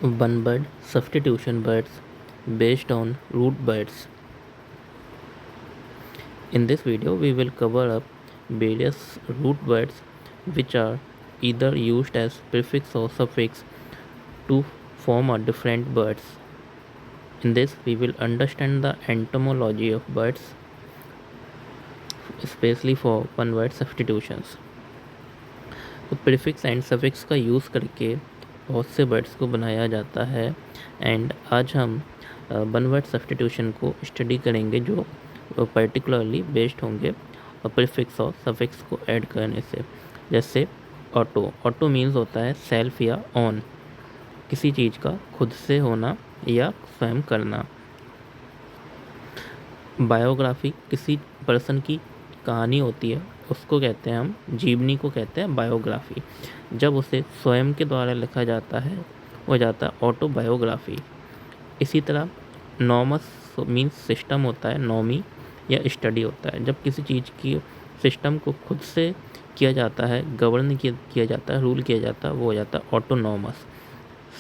one word substitution words based on root words. In this video, we will cover up various root words which are either used as prefix or suffix to form a different words. In this, we will understand the etymology of words, especially for one word substitutions. तो prefix and suffix का use करके बहुत से words को बनाया जाता है and आज हम वन वर्ड सब्स्टिट्यूशन को स्टडी करेंगे जो पर्टिकुलरली बेस्ड होंगे और प्रीफिक्स और सफिक्स को ऐड करने से। जैसे ऑटो, ऑटो मीन्स होता है सेल्फ या ऑन, किसी चीज़ का खुद से होना या स्वयं करना। बायोग्राफी, किसी पर्सन की कहानी होती है उसको कहते हैं हम, जीवनी को कहते हैं बायोग्राफी। जब उसे स्वयं के द्वारा लिखा जाता है हो जाता है ऑटोबायोग्राफी। इसी तरह नॉमस मीन्स सिस्टम होता है, नॉमी या स्टडी होता है। जब किसी चीज़ की सिस्टम को खुद से किया जाता है, गवर्न किया जाता है, रूल किया जाता है, वो हो जाता है ऑटोनॉमस।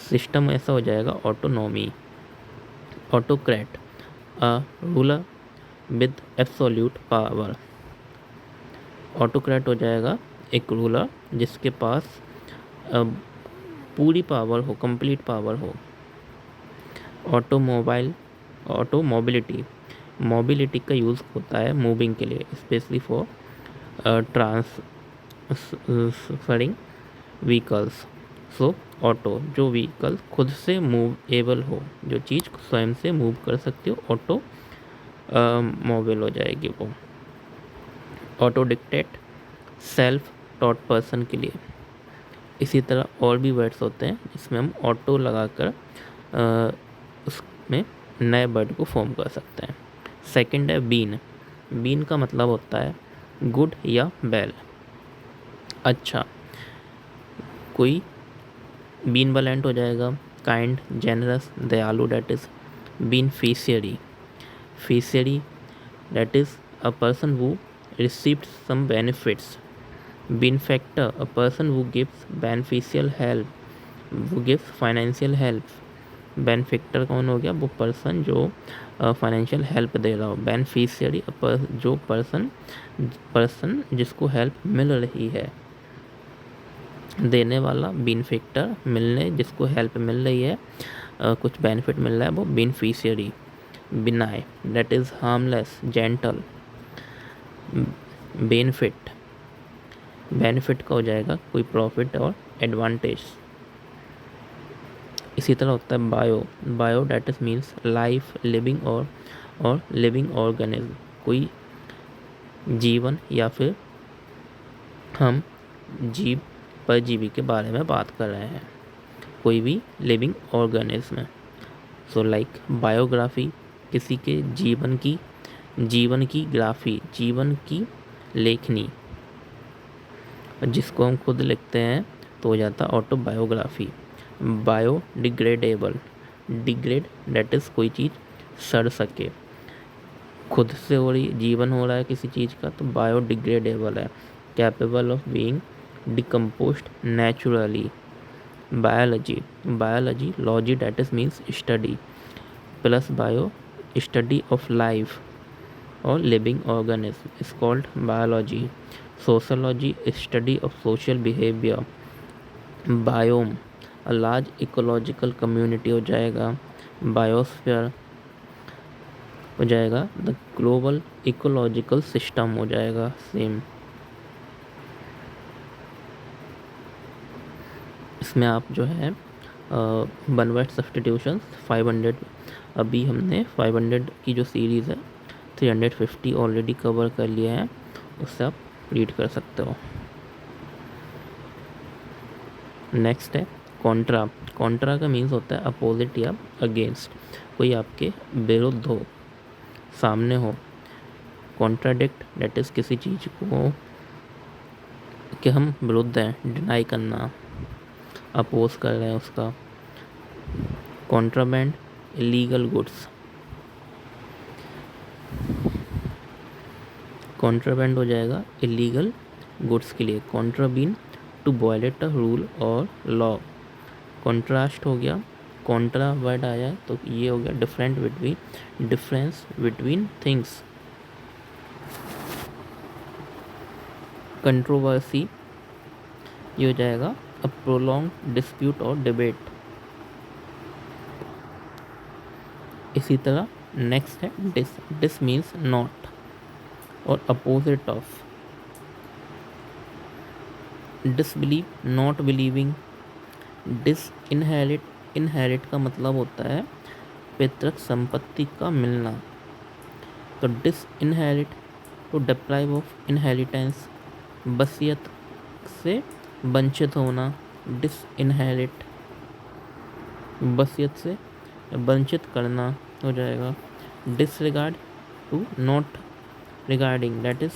सिस्टम ऐसा हो जाएगा autonomy. Autocrat, a ruler with absolute power. Autocrat हो जाएगा एक रूलर जिसके पास पूरी पावर हो, कंप्लीट पावर हो। ऑटोमोबाइल, ऑटो मोबिलिटी, मोबिलिटी का यूज़ होता है मूविंग के लिए, specially for transferring vehicles. So auto, जो व्हीकल खुद से मूव एबल हो, जो चीज़ स्वयं से मूव कर सकती हो, ऑटो मोबाइल हो जाएगी वो। Auto dictate, self taught person के लिए। इसी तरह और भी वर्ड्स होते हैं जिसमें हम ऑटो लगाकर उसमें नए वर्ड को फॉर्म कर सकते हैं। सेकंड है बीन। बीन का मतलब होता है गुड या वेल, अच्छा। कोई बीनवलेंट हो जाएगा, काइंड, जेनरस, दयालु, डेट इज बीनफिशियरी। फिशियरी that is a person who received some benefits. Benefactor, a person who gives beneficial help, who gives financial help. बेनिफिक्टर कौन हो गया? वो पर्सन जो फाइनेंशियल हेल्प दे रहा हो। बेनिफिशियरी, जो पर्सन जिसको हेल्प मिल रही है। देने वाला बेनिफिक्टर, मिलने जिसको हेल्प मिल रही है, कुछ बेनिफिट मिल रहा है, वो बेनिफिशियरी। बिनाई, that is harmless, gentle. Benefit, benefit का हो जाएगा कोई प्रॉफिट और एडवांटेज। इसी तरह होता है bio. Bio that is means life, living और लिविंग ऑर्गेनिज्म, कोई जीवन या फिर हम जीव परजीवी के बारे में बात कर रहे हैं, कोई भी living organism. So like biography, किसी के जीवन की ग्राफी, जीवन की लेखनी, जिसको हम खुद लिखते हैं तो हो जाता है autobiography. Biodegradable, degrade that is कोई चीज़ सड़ सके, खुद से हो रही, जीवन हो रहा है किसी चीज़ का तो बायोडिग्रेडेबल है। Capable of being decomposed naturally. Biology, biology, logy that is means study, plus bio study of life और living organism is called biology. Sociology, study of social behaviour. Biome, a large ecological community हो जाएगा। Biosphere हो जाएगा the global ecological system हो जाएगा same. इसमें आप जो है वन वर्ड सब्स्टिट्यूशंस 500, अभी हमने 500 की जो सीरीज़ है 350 ऑलरेडी कवर कर लिया है, उससे आप रीड कर सकते हो। नेक्स्ट है कॉन्ट्रा। कॉन्ट्रा का मीन्स होता है अपोजिट या अगेंस्ट, कोई आपके विरुद्ध हो, सामने हो। कॉन्ट्राडिक्ट डेट इज़ किसी चीज़ को कि हम विरुद्ध हैं, डिनाई करना, अपोज कर रहे हैं उसका। Contraband, illegal goods. कॉन्ट्राबैंड हो जाएगा इलीगल गुड्स के लिए। कॉन्ट्राबीन, टू वायलेट अ रूल और लॉ। कॉन्ट्रास्ट हो गया कॉन्ट्रा वर्ड आया है तो ये हो गया डिफरेंस बिटवीन थिंग्स। कंट्रोवर्सी ये हो जाएगा अ प्रोलॉन्ग डिस्प्यूट और डिबेट। इसी तरह नेक्स्ट है डिस मीन्स नॉट और opposite of. Disbelieve not believing. Inherit का मतलब होता है पितृक संपत्ति का मिलना। तो disinherit to deprive of inheritance, वसीयत से वंचित होना। डिस इनहेरिट वसीयत से वंचित करना हो जाएगा। Disregard to not regarding, that is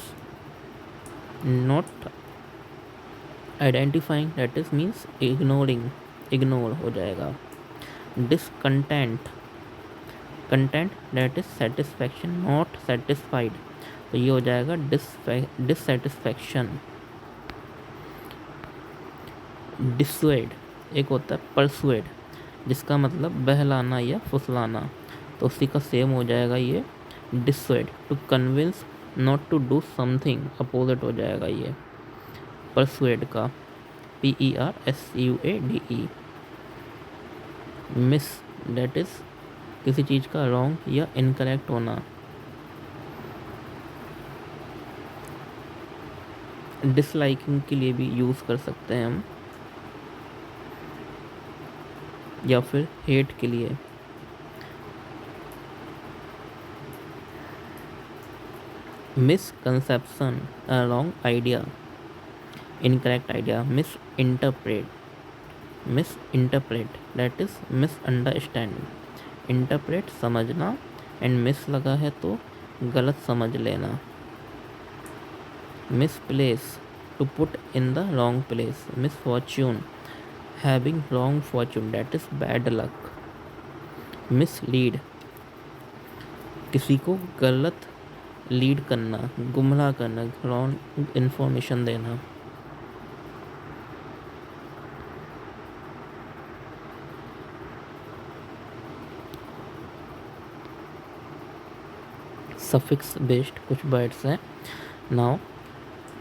not identifying, that is means ignoring, ignore हो जाएगा। Discontent content that is satisfaction, not satisfied, तो ये हो जाएगा डिससेटिस्फैक्शन। डिसुएड एक होता है परसुएड, जिसका मतलब बहलाना या फुसलाना, तो उसी का सेम हो जाएगा ये dissuade. To convince not to do something, opposite हो जाएगा ये परसुएड का, PERSUADE। मिस दैट इज किसी चीज़ का रॉन्ग या इनकरेक्ट होना। डिसलाइकिंग के लिए भी यूज़ कर सकते हैं हम, या फिर हेट के लिए। Misconception wrong idea, incorrect idea. Misinterpret that is misunderstanding. Interpret समझना, एंड मिस लगा है तो गलत समझ लेना। Misplace to put in the wrong place. Misfortune having wrong fortune, that is bad luck. Mislead किसी को गलत लीड करना, गुमराह करना, रॉन्ग इंफॉर्मेशन देना। सफिक्स बेस्ड कुछ वर्ड्स हैं। नाउ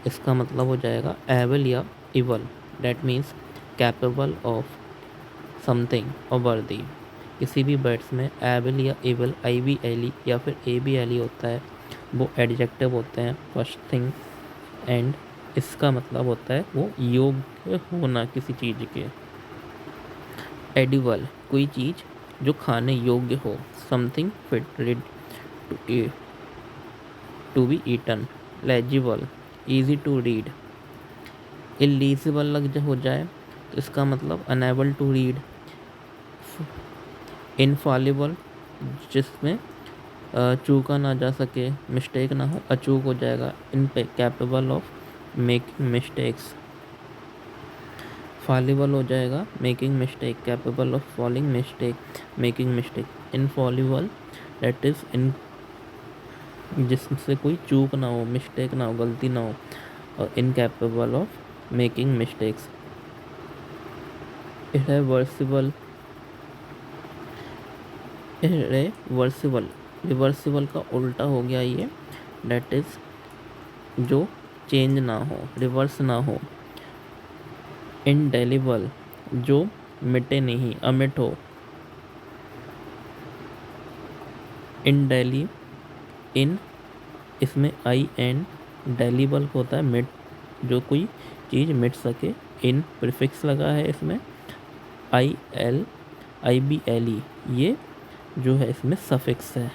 इसका मतलब हो जाएगा एबल या ible, that means capable of something और वर्दी। किसी भी वर्ड्स में एबल या इवल, IBLE या फिर ABLE होता है, वो एडजेक्टिव होते हैं फर्स्ट थिंग, एंड इसका मतलब होता है वो योग्य होना किसी चीज़ के। एडिबल कोई चीज़ जो खाने योग्य हो, something fit ready to be eaten. Legible easy to read. Illegible लग हो जाए तो इसका मतलब अनेबल टू रीड। इनफॉलिबल जिसमें चूका ना जा सके, मिस्टेक ना हो, अचूक हो जाएगा। Capable of making mistakes. Fallible हो जाएगा making mistake, capable of falling mistake, making mistake. Infallible that is in जिससे कोई चूक ना हो, मिस्टेक ना हो, गलती ना हो, और incapable of making mistakes. Irreversible reversible का उल्टा हो गया ये, दैट इज जो चेंज ना हो, रिवर्स ना हो। इंडेलिबल जो मिटे नहीं, अमिट हो। इंडेली इन इसमें IN डेलीबल होता है मिट, जो कोई चीज़ मिट सके। इन प्रीफिक्स लगा है इसमें, IBLE ये जो है इसमें सफिक्स है।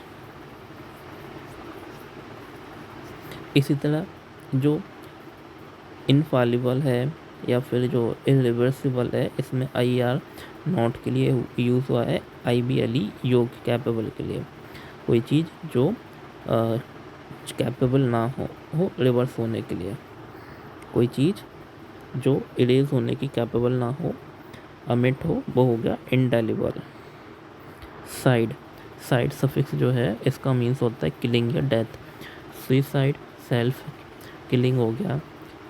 इसी तरह जो इनफॉलिबल है या फिर जो इरिवर्सिबल है, इसमें IR नॉट के लिए यूज़ हुआ है, IBLE योग्य कैपेबल के लिए। कोई चीज़ जो कैपेबल ना हो रिवर्स होने के लिए। कोई चीज़ जो इरेज होने की कैपेबल ना हो, अमिट हो, वो हो गया इंडेलिबल। साइड सफिक्स जो है इसका मीन्स होता है किलिंग या डेथ। सुसाइड सेल्फ किलिंग हो गया।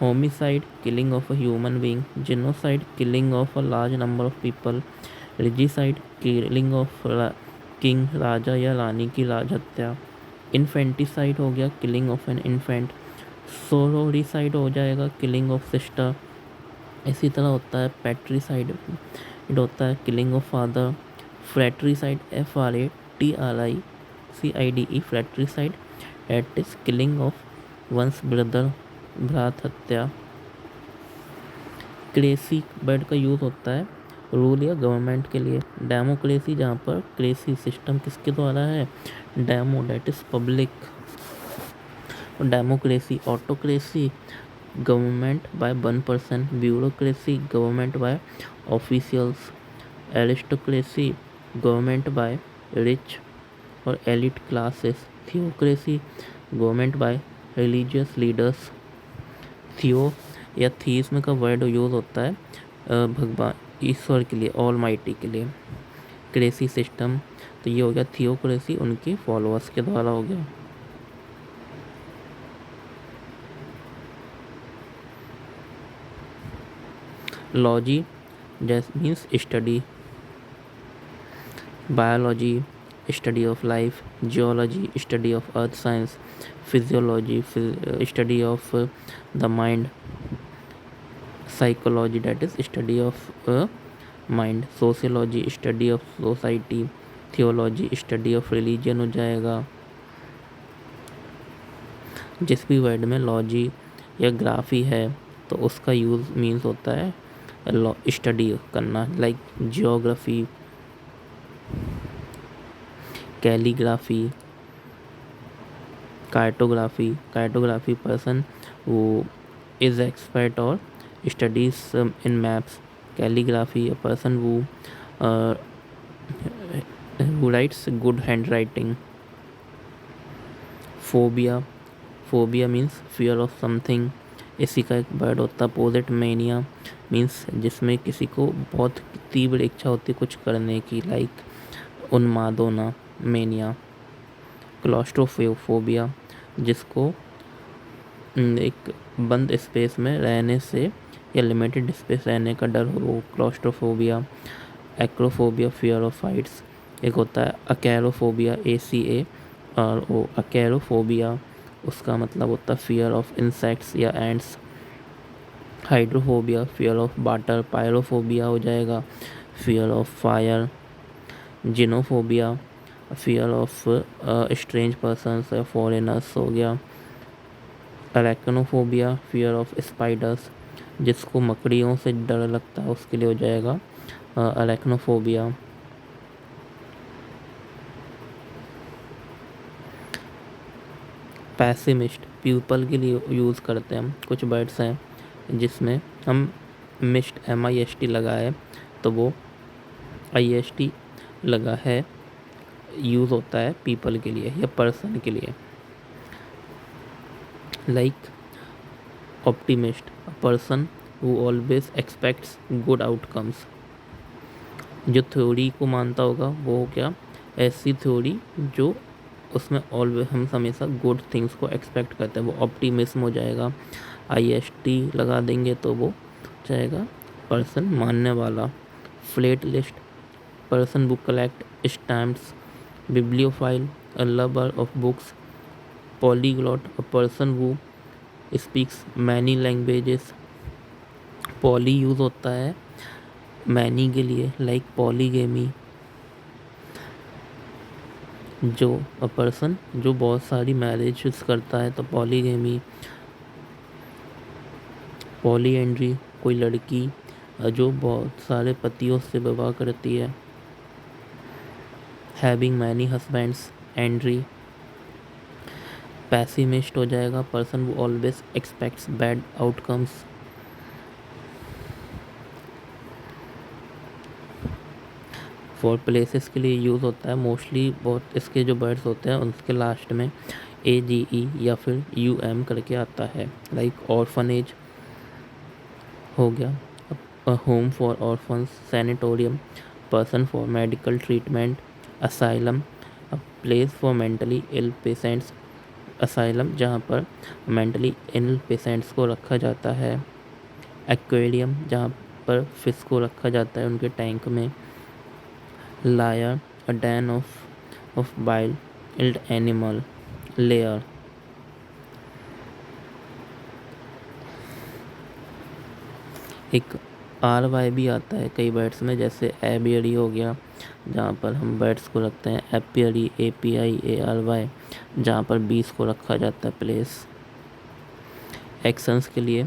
Homicide killing of a human being. Genocide killing of a large number of people. Regicide killing of king, राजा या रानी की राजहत्या। इन्फेंटिसाइड हो गया killing of an infant. Sororicide हो जाएगा किलिंग ऑफ सिस्टर। इसी तरह होता है पैट्रीसाइड, होता है killing of father. Fratricide FRATRICIDE fratricide that is killing of one's brother, भ्रात हत्या। क्रेसी वर्ड का यूज़ होता है रूल या गवर्नमेंट के लिए। डेमोक्रेसी, जहाँ पर क्रेसी सिस्टम किसके द्वारा है, demo that is public. Democracy, autocracy government by one person, bureaucracy government by officials, aristocracy government by rich और elite classes, theocracy government by religious leaders. Theo या थीस्म का वर्ड यूज़ होता है भगवान ईश्वर के लिए, ऑल माइटी के लिए। क्रेसी सिस्टम, तो ये हो गया थियोक्रेसी, उनके फॉलोअर्स के द्वारा हो गया। लॉजी जैसे means study, biology study of life, geology study of earth science, physiology study of the mind, psychology that is study of mind, sociology study of society, theology study of religion हो जाएगा। जिस भी word में logy या graphy है तो उसका use means होता है स्टडी करना, like geography, calligraphy, cartography. Cartography person वो इज एक्सपर्ट और studies in maps. Calligraphy a person who writes good handwriting. Phobia, phobia means fear of something. इसी का एक वर्ड होता है अपोजिट, मेनिया मीन्स जिसमें किसी को बहुत तीव्र इच्छा होती है कुछ करने की, लाइक उन्माद होना, मेनिया। क्लॉस्ट्रोफोबिया, जिसको एक बंद स्पेस में रहने से या लिमिटेड स्पेस रहने का डर हो, वो claustrophobia. Acrophobia fear of Heights. एक होता है अकैरोफोबिया, ACARO, अकैरोफोबिया, उसका मतलब होता है फियर ऑफ इंसेक्ट्स या ants. Hydrophobia fear of water. Pyrophobia हो जाएगा fear of fire. Xenophobia fear of strange persons या फॉरेनर्स हो गया। अरेक्नोफोबिया फियर ऑफ स्पाइडर्स, जिसको मकड़ियों से डर लगता है उसके लिए हो जाएगा अरेक्नोफोबिया। पैसिमिस्ट, पीपल के लिए यूज़ करते हैं हम। कुछ वर्ड्स हैं जिसमें हम मिस्ट MIST लगा है तो वो IST लगा है, यूज़ होता है पीपल के लिए या पर्सन के लिए। Like optimist, a person who always aspects good outcomes. जो थ्योरी को मानता होगा वो क्या, ऐसी थ्योरी जो उसमें ऑलवेज हम हमेशा गुड थिंग्स को एक्सपेक्ट करते हैं, वो ऑप्टिमिज्म हो जाएगा। IST लगा देंगे तो वो जाएगा पर्सन मानने वाला। Flat list, person book collect stamps. Bibliophile, a lover of books. Polyglot, a person who speaks many languages. Poly use होता है मैनी के लिए, लाइक पॉलीगेमी, जो अ पर्सन जो बहुत सारी मैरिजेस करता है तो पॉलीगेमी। पॉलीएंड्री, कोई लड़की जो बहुत सारे पतियों से विवाह करती है। Having many husbands, andry. Pessimist हो जाएगा पर्सन वो always expects bad outcomes. For places के लिए यूज़ होता है मोस्टली, बहुत इसके जो वर्ड्स होते हैं उसके लास्ट में AGE या फिर UM करके आता है। लाइक ऑर्फनेज हो गया, a home for orphans. Sanatorium, person for medical treatment. Asylum, a place for mentally ill patients. Asylum जहाँ पर मेंटली इल पेशेंट्स को रखा जाता है। एक्वेरियम, जहाँ पर फिश को रखा जाता है उनके टैंक में। Lair, a den of wild animal. Layer, एक आर वाई भी आता है कई वर्ड्स में, जैसे एबियरी हो गया जहाँ पर हम वर्ड्स को रखते हैं, एपियरी, APIARY, जहाँ पर बीस को रखा जाता है प्लेस। एक्शंस के लिए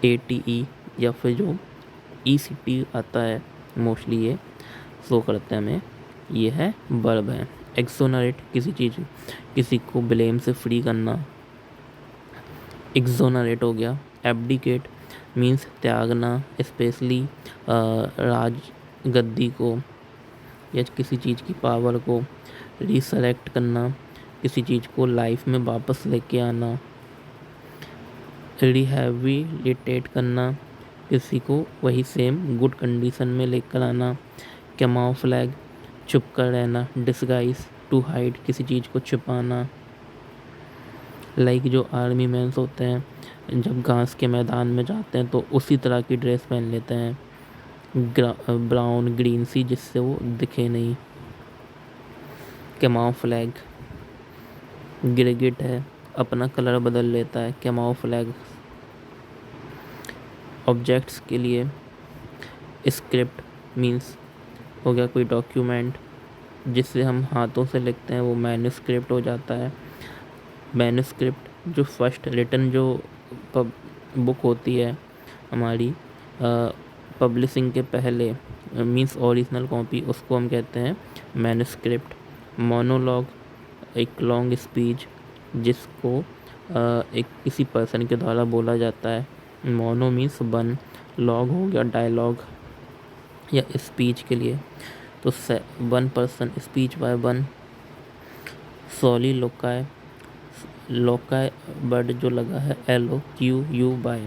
ATE या फिर जो ECT आता है मोस्टली ये शो करते हैं हमें, ये है वर्ब है। एक्सोनरेट, किसी को ब्लेम से फ्री करना, एक्सोनरेट हो गया। एब्डिकेट मीन्स त्यागना, स्पेशली राज गद्दी को या किसी चीज़ की पावर को। रिसेलेक्ट करना, किसी चीज़ को लाइफ में वापस लेके आना। रिहैबिलिटेट करना, किसी को वही सेम गुड कंडीशन में लेकर आना। कैमोफ्लैग, छुप कर रहना। डिस्गाइज, टू हाइड, किसी चीज़ को छुपाना। लाइक जो आर्मी मैन्स होते हैं जब घास के मैदान में जाते हैं तो उसी तरह की ड्रेस पहन लेते हैं, ब्राउन ग्रीन सी, जिससे वो दिखे नहीं। कैमोफ्लैग, गिरगिट है, अपना कलर बदल लेता है, कैमोफ्लैग। ऑब्जेक्ट्स के लिए स्क्रिप्ट मीन्स हो गया कोई डॉक्यूमेंट जिससे हम हाथों से लिखते हैं, वो मैन्युस्क्रिप्ट हो जाता है। मैन्युस्क्रिप्ट जो फर्स्ट रिटन जो बुक होती है हमारी पब्लिशिंग के पहले, मीन्स ओरिजिनल कॉपी, उसको हम कहते हैं मैन्युस्क्रिप्ट। मोनोलॉग, एक लॉन्ग स्पीच जिसको एक किसी पर्सन के द्वारा बोला जाता है। मोनो मीन्स वन, लॉग हो गया डायलॉग या स्पीच के लिए, तो one person speech by one. Soliloquy, loquy word जो लगा है LOQUY,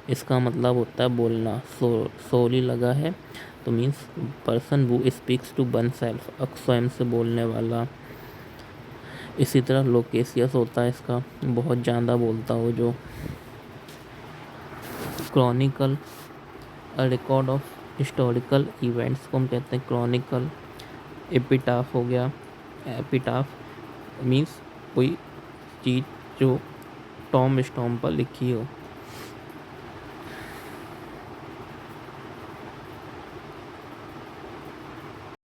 इसका मतलब होता है बोलना। सोली लगा है तो मीन्स पर्सन वो स्पीक्स टू वन सेल्फ, स्वयं से बोलने वाला। इसी तरह लोकेशियस होता है इसका, बहुत ज़्यादा बोलता हो जो। Chronicle, a record of historical events को हम कहते हैं क्रॉनिकल। एपिटाफ हो गया, एपिटाफ मीन्स कोई चीज़ जो टॉम स्टॉम पर लिखी हो।